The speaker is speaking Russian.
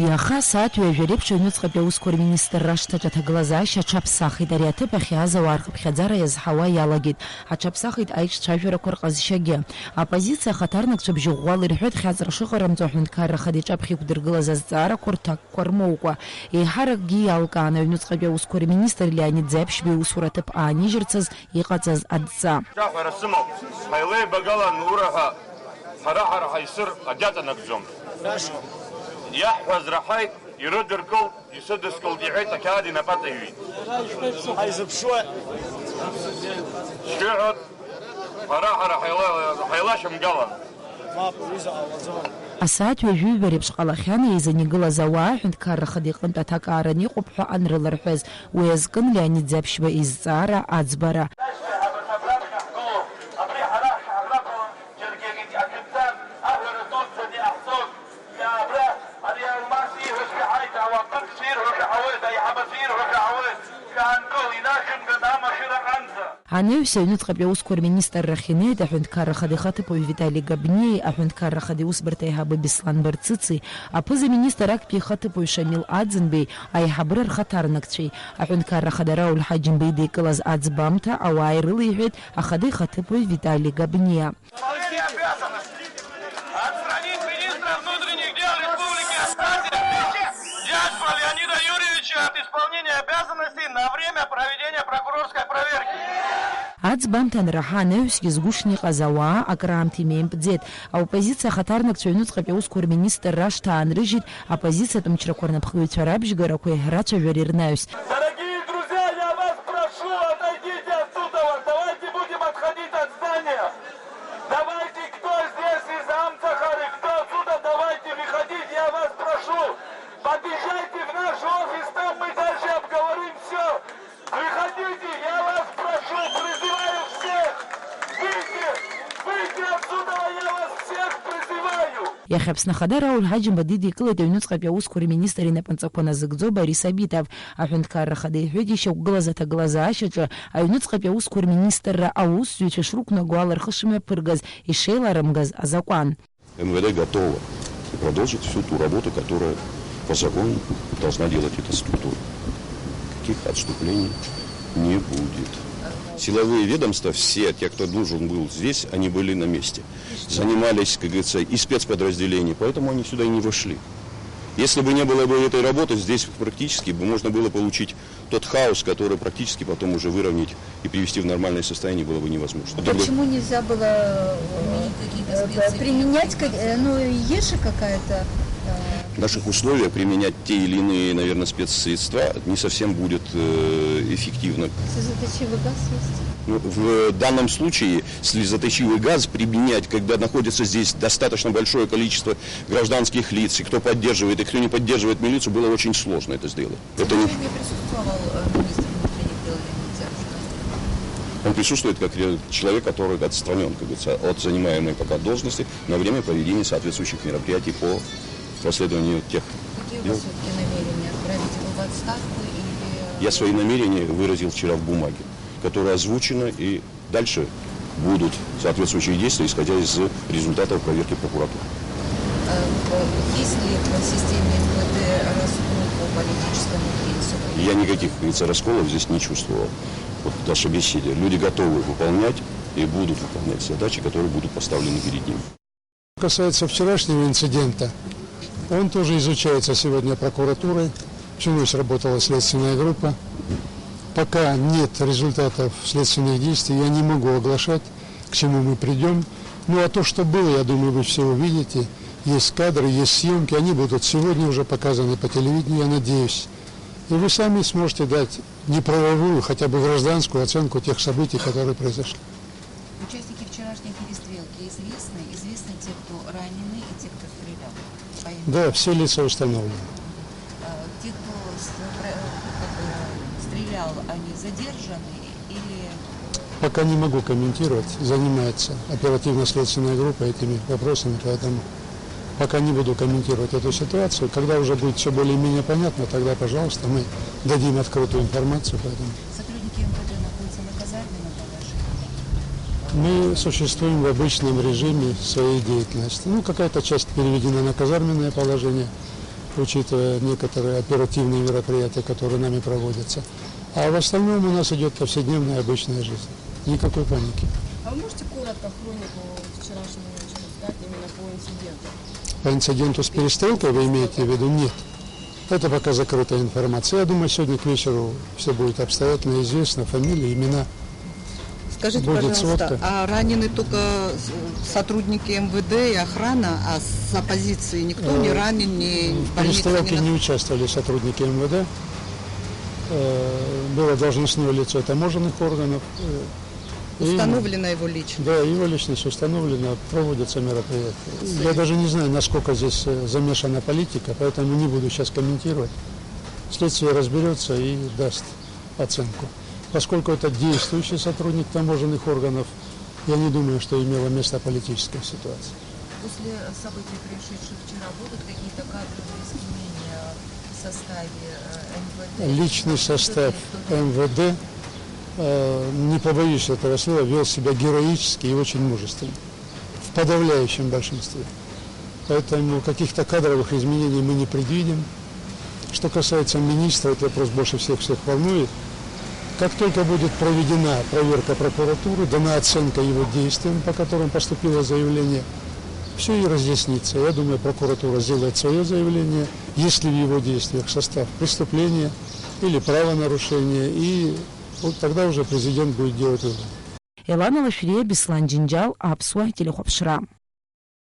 Иаха саат ҩажәареиԥш аҩныҵҟатәи аусқәа рминистрра шҭаҿаҭагылазаашьа аҽаԥсахит. Ари аҭыԥ ахь иааз ауаархыԥхьаӡара иазҳауа иалагеит. Аҽаԥсахит аиҿцәажәарақәа рҟазшьагьы. Апозициа ахаҭарнакцәа бжьыӷәӷәала ирҳәоит хьаҵра шыҟарамҵо аҳәынҭқарра хада иҿаԥхьа иқәдыргылаз азҵаарақәа рҭакқәа рмоукәа. Еиҳаракгьы иалкаан аҩныҵҟатәи аусқәа рминистр Леонид Ӡеиԥшьба иусура аҭыԥ аанижьырцаз иҟаҵаз адҵа. Ҳара сымоуп, ҳаилеибагалан ураҳа ҳара ҳаисыр агьаҵанакӡом. Иаҳҳәаз раҳаит, ирыдыркылт, исыдыскылт иҳәеит, ақьаад инапаҵаҩит. Ҳаизыԥшуа шәиҳәоит, ҳара ҳаилашьамгалан. Асаат ҩажәиҩба реиԥш ҟалахьан еизан игылаз ауаа аҳәынҭқарра хада иҟынтә аҭакааран иҟоуп ҳәа анрыларҳәаз. Уи азкын Леонид Ӡеиԥшьба изҵаара аӡбара. Анаҩс аҩныҵҟатәи аусқәа рминистррахь инеит аҳәынҭқарра хада ихаҭыԥуаҩ Витали Габниеи, аҳәынҭқарра хада иусбарҭа аиҳабы Беслан Барцыци, аԥыза-министр актәи ихаҭыԥуаҩ Шамил Аӡынбеи, аиҳабыра рхаҭарнакцәеи, аҳәынҭқарра хада Рауль Ҳаџьымбеи идикылаз аӡбамҭа ауаа ирылеиҳәеит ахада ихаҭыԥуаҩ Витали Габниа. От исполнения обязанностей на время проведения прокурорской проверки. Аӡбамҭа анраҳа анаҩсгьы згәышны иҟаз ауаа акраамҭа имеимпӡеит. Аоппозициа ахаҭарнакцәа аҩныҵҟатәи аусқәа рминистрра шҭаанрыжьит апозициатә мчрақәа рнапхгаҩцәа рабжьгарақәа рацәажәара ирнаҩс. Иахьа Аԥсны ахада Рауль Ҳаџьымба дидикылеит аҩныҵҟатәи аусқәа рминистр инапынҵақәа назыгӡо Борис Абитов. Аҳәынҭқарра хада иҳәеит ишьақәгылаз аҭагылазаашьаҿы аҩныҵҟатәи аусқәа рминистрра аусзуҩцәа шрықәнаго ала рхы шымҩаԥыргаз ишеиларымгаз азакәан. МВД готово продолжить всю ту работу, которая по закону должна делать эта структура. Каких отступлений не будет. Силовые ведомства, все те, кто должен был здесь, они были на месте. Занимались, как говорится, и спецподразделения, поэтому они сюда и не вошли. Если бы не было бы этой работы, здесь практически можно было получить тот хаос, который практически потом уже выровнять и привести в нормальное состояние было бы невозможно. Почему нельзя было применять, еши какая-то? В наших условиях применять те или иные, наверное, спецсредства не совсем будет эффективно. Слезоточивый газ есть? В данном случае слезоточивый газ применять, когда находится здесь достаточно большое количество гражданских лиц, и кто поддерживает, и кто не поддерживает милицию, было очень сложно это сделать. Это не присутствовал министр внутренних дел Леонид Ӡеиԥшьба? Он присутствует как человек, который отстранен, как говорится, от занимаемой пока должности на время проведения соответствующих мероприятий по расследованию тех. Какие у вас все-таки намерения? Отправить его в отставку или... Я свои намерения выразил вчера в бумаге, которая озвучена, и дальше будут соответствующие действия, исходя из результатов проверки прокуратуры. Есть ли в системе МВД раскол по политическому принципу? Я никаких, как говорится, расколов здесь не чувствовал. Вот в нашей беседе люди готовы выполнять и будут выполнять задачи, которые будут поставлены перед ними. Что касается вчерашнего инцидента, он тоже изучается сегодня прокуратурой. Всю ночь работала следственная группа. Пока нет результатов следственных действий, я не могу оглашать, к чему мы придем. Ну а то, что было, я думаю, вы все увидите. Есть кадры, есть съемки, они будут сегодня уже показаны по телевидению, я надеюсь. И вы сами сможете дать не правовую, хотя бы гражданскую оценку тех событий, которые произошли. Участники вчерашней перестрелки известны? Известны те, кто ранены, и те, кто стрелял? Да, все лица установлены. Те, кто стрелял, они задержаны или... Пока не могу комментировать, занимается оперативно-следственная группа этими вопросами, поэтому пока не буду комментировать эту ситуацию. Когда уже будет все более-менее понятно, тогда, пожалуйста, мы дадим открытую информацию. Поэтому... Сотрудники МВД находятся на казарменном положении? Мы существуем в обычном режиме своей деятельности. Ну, какая-то часть переведена на казарменное положение, учитывая некоторые оперативные мероприятия, которые нами проводятся. А в остальном у нас идет повседневная обычная жизнь. Никакой паники. А вы можете коротко хронику вчерашнего вечера сказать именно по инциденту? По инциденту с перестрелкой вы имеете в виду? Нет. Это пока закрытая информация. Я думаю, сегодня к вечеру все будет обстоятельно известно, фамилии, имена. Скажите, будет пожалуйста, сводка. а ранены только сотрудники МВД и охрана, а с оппозиции никто не ранен, ни в В больнице? перестрелке не участвовали сотрудники МВД. Было должностное лицо таможенных органов. Установлена его личность? Да, его личность установлена, проводятся мероприятия. Я даже не знаю, насколько здесь замешана политика, поэтому не буду сейчас комментировать. Следствие разберется и даст оценку. Поскольку это действующий сотрудник таможенных органов, я не думаю, что имела место политическая ситуация. После событий, происшедших вчера, будут какие-то кадровые изменения в составе МВД? Личный состав МВД, не побоюсь этого слова, вел себя героически и очень мужественно. В подавляющем большинстве. Поэтому каких-то кадровых изменений мы не предвидим. Что касается министра, этот вопрос больше всех волнует. Как только будет проведена проверка прокуратуры, дана оценка его действиям, по которым поступило заявление, все и разъяснится. Я думаю, прокуратура сделает свое заявление, есть ли в его действиях состав преступления или правонарушения, и вот тогда уже президент будет делать вывод. Элана Лафирия, Беслан Джинджал, Апсуа, Телехопшра.